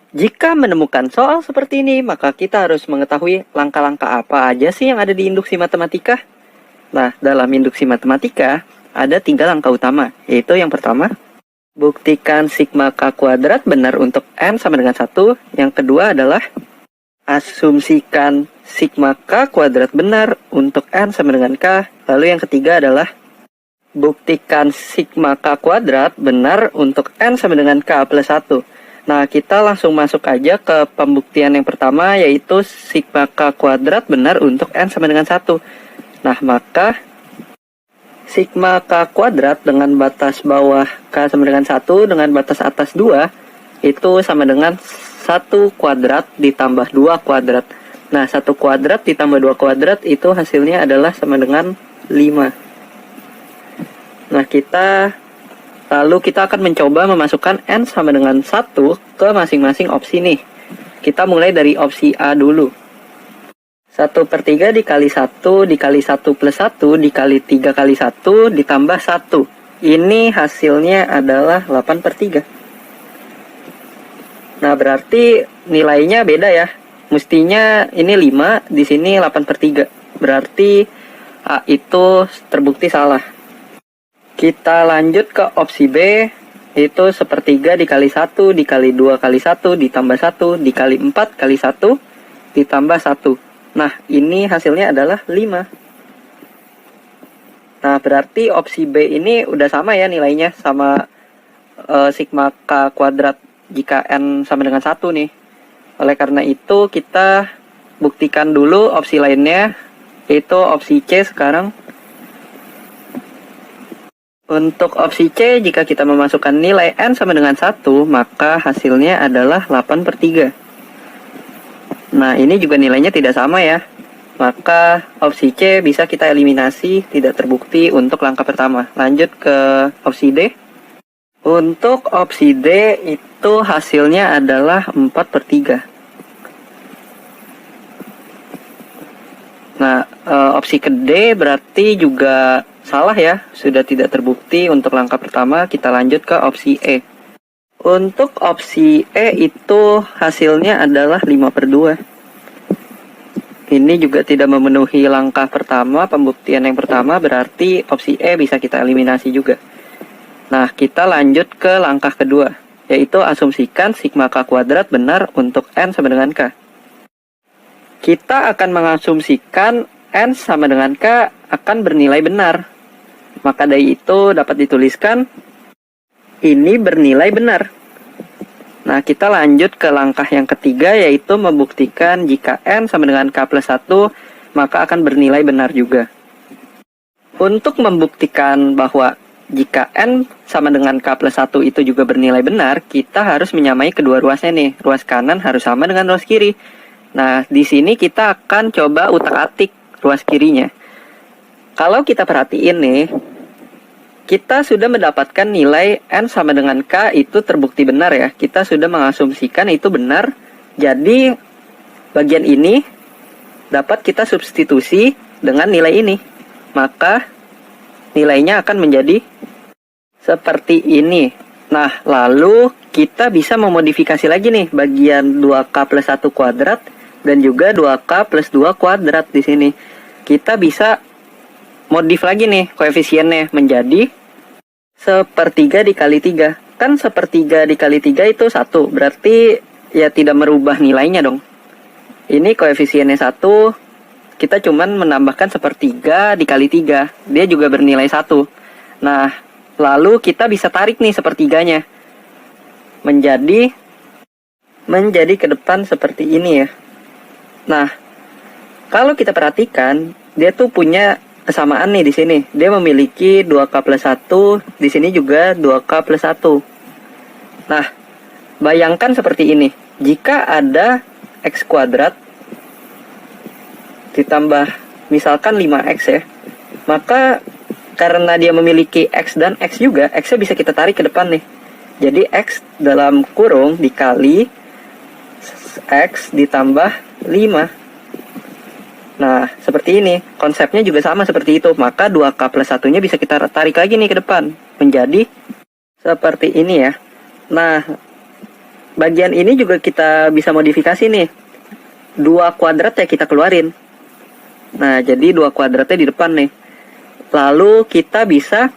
Jika menemukan soal seperti ini, maka kita harus mengetahui langkah-langkah apa aja sih yang ada di induksi matematika. Nah, dalam induksi matematika, ada 3 langkah utama, yaitu yang pertama, buktikan sigma k kuadrat benar untuk n sama dengan 1. Yang kedua adalah, asumsikan sigma k kuadrat benar untuk n sama dengan k. Lalu yang ketiga adalah, buktikan sigma k kuadrat benar untuk n sama dengan k plus 1. Nah, kita langsung masuk aja ke pembuktian yang pertama, yaitu sigma k kuadrat benar untuk n sama dengan 1. Nah, maka sigma k kuadrat dengan batas bawah k sama dengan 1 dengan batas atas 2, itu sama dengan 1 kuadrat ditambah 2 kuadrat. Nah, 1 kuadrat ditambah 2 kuadrat itu hasilnya adalah sama dengan 5. Nah, lalu kita akan mencoba memasukkan n sama dengan 1 ke masing-masing opsi nih. Kita mulai dari opsi A dulu. 1/3 dikali 1 dikali 1 plus 1 dikali 3 kali 1 ditambah 1. Ini hasilnya adalah 8/3. Nah, berarti nilainya beda ya. Mestinya ini 5, di sini 8/3. Berarti A itu terbukti salah. Kita lanjut ke opsi B, itu 1/3 dikali 1 dikali 2 kali 1 ditambah 1 dikali 4 kali 1 ditambah 1. Nah, ini hasilnya adalah 5. Nah, berarti opsi B ini udah sama ya nilainya, sama sigma k kuadrat jika n sama dengan 1 nih. Oleh karena itu, kita buktikan dulu opsi lainnya, yaitu opsi C sekarang. Untuk opsi C, jika kita memasukkan nilai n sama dengan 1, maka hasilnya adalah 8/3. Nah, ini juga nilainya tidak sama ya. Maka opsi C bisa kita eliminasi, tidak terbukti untuk langkah pertama. Lanjut ke opsi D. Untuk opsi D, itu hasilnya adalah 4/3. Nah, opsi ke D berarti juga salah ya, sudah tidak terbukti untuk langkah pertama. Kita lanjut ke opsi E. Untuk opsi E itu hasilnya adalah 5/2. Ini juga tidak memenuhi langkah pertama, pembuktian yang pertama, berarti opsi E bisa kita eliminasi juga. Nah, kita lanjut ke langkah kedua, yaitu asumsikan sigma k kuadrat benar untuk n sama dengan k. Kita akan mengasumsikan n sama dengan k akan bernilai benar. Maka dari itu dapat dituliskan ini bernilai benar. Nah, kita lanjut ke langkah yang ketiga, yaitu membuktikan jika n sama dengan k plus 1, maka akan bernilai benar juga. Untuk membuktikan bahwa jika n sama dengan k plus 1 itu juga bernilai benar, kita harus menyamai kedua ruasnya nih. Ruas kanan harus sama dengan ruas kiri. Nah, di sini kita akan coba utak-atik ruas kirinya. Kalau kita perhatiin nih, kita sudah mendapatkan nilai n sama dengan k itu terbukti benar ya. Kita sudah mengasumsikan itu benar. Jadi, bagian ini dapat kita substitusi dengan nilai ini. Maka, nilainya akan menjadi seperti ini. Nah, lalu kita bisa memodifikasi lagi nih bagian 2k plus 1 kuadrat dan juga 2k plus 2 kuadrat di sini. Kita bisa modif lagi nih koefisiennya menjadi 1/3 dikali 3. Kan 1/3 dikali 3 itu 1. Berarti ya tidak merubah nilainya dong. Ini koefisiennya 1. Kita cuman menambahkan 1/3 dikali 3. Dia juga bernilai 1. Nah, lalu kita bisa tarik nih 1/3-nya. Menjadi ke depan seperti ini ya. Nah, kalau kita perhatikan, dia tuh punya kesamaan nih di sini. Dia memiliki 2k plus 1, di sini juga 2k plus 1. Nah, bayangkan seperti ini. Jika ada x kuadrat ditambah misalkan 5x ya, maka karena dia memiliki x dan x juga, x-nya bisa kita tarik ke depan nih. Jadi x dalam kurung dikali x ditambah 5. Nah, seperti ini. Konsepnya juga sama seperti itu. Maka 2k plus 1-nya bisa kita tarik lagi nih ke depan. Menjadi seperti ini ya. Nah, bagian ini juga kita bisa modifikasi nih. 2 kuadrat ya kita keluarin. Nah, jadi 2 kuadratnya di depan nih. Lalu kita bisa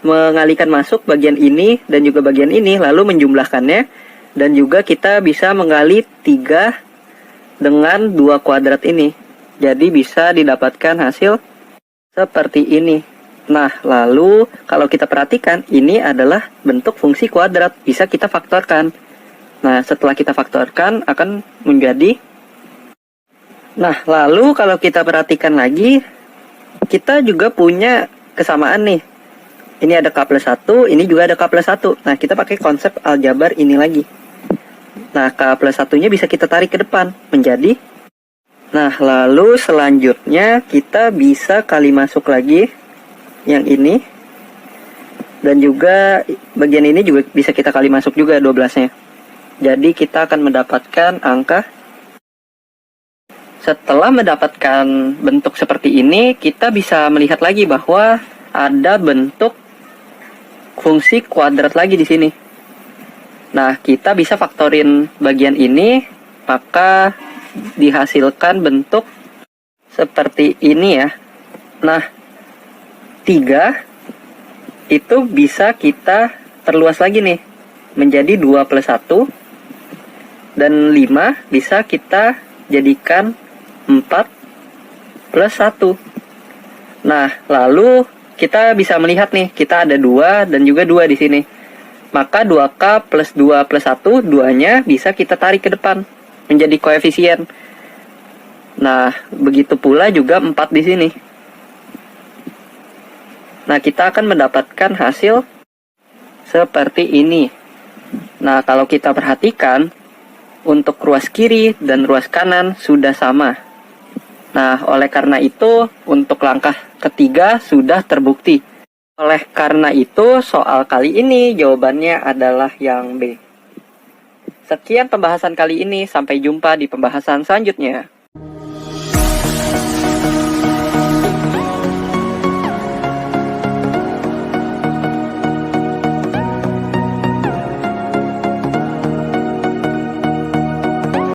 mengalihkan masuk bagian ini dan juga bagian ini, lalu menjumlahkannya. Dan juga kita bisa menggali 3 dengan 2 kuadrat ini. Jadi bisa didapatkan hasil seperti ini. Nah, lalu kalau kita perhatikan, ini adalah bentuk fungsi kuadrat. Bisa kita faktorkan. Nah, setelah kita faktorkan akan menjadi. Nah, lalu kalau kita perhatikan lagi, kita juga punya kesamaan nih. Ini ada K plus 1, ini juga ada K plus 1. Nah, kita pakai konsep aljabar ini lagi. Nah, K plus 1-nya bisa kita tarik ke depan menjadi. Nah, lalu selanjutnya kita bisa kali masuk lagi yang ini. Dan juga bagian ini juga bisa kita kali masuk juga 12-nya. Jadi kita akan mendapatkan angka. Setelah mendapatkan bentuk seperti ini, kita bisa melihat lagi bahwa ada bentuk fungsi kuadrat lagi di sini. Nah, kita bisa faktorin bagian ini, maka dihasilkan bentuk seperti ini ya. Nah, 3 itu bisa kita perluas lagi nih, menjadi 2 plus 1. Dan 5 bisa kita jadikan 4 plus 1. Nah, lalu kita bisa melihat nih, kita ada 2 dan juga 2 di sini. Maka 2K plus 2 plus 1, 2-nya bisa kita tarik ke depan menjadi koefisien. Nah, begitu pula juga 4 di sini. Nah, kita akan mendapatkan hasil seperti ini. Nah, kalau kita perhatikan, untuk ruas kiri dan ruas kanan sudah sama. Nah, oleh karena itu, untuk langkah ketiga sudah terbukti. Oleh karena itu, soal kali ini jawabannya adalah yang B. Sekian pembahasan kali ini, sampai jumpa di pembahasan selanjutnya.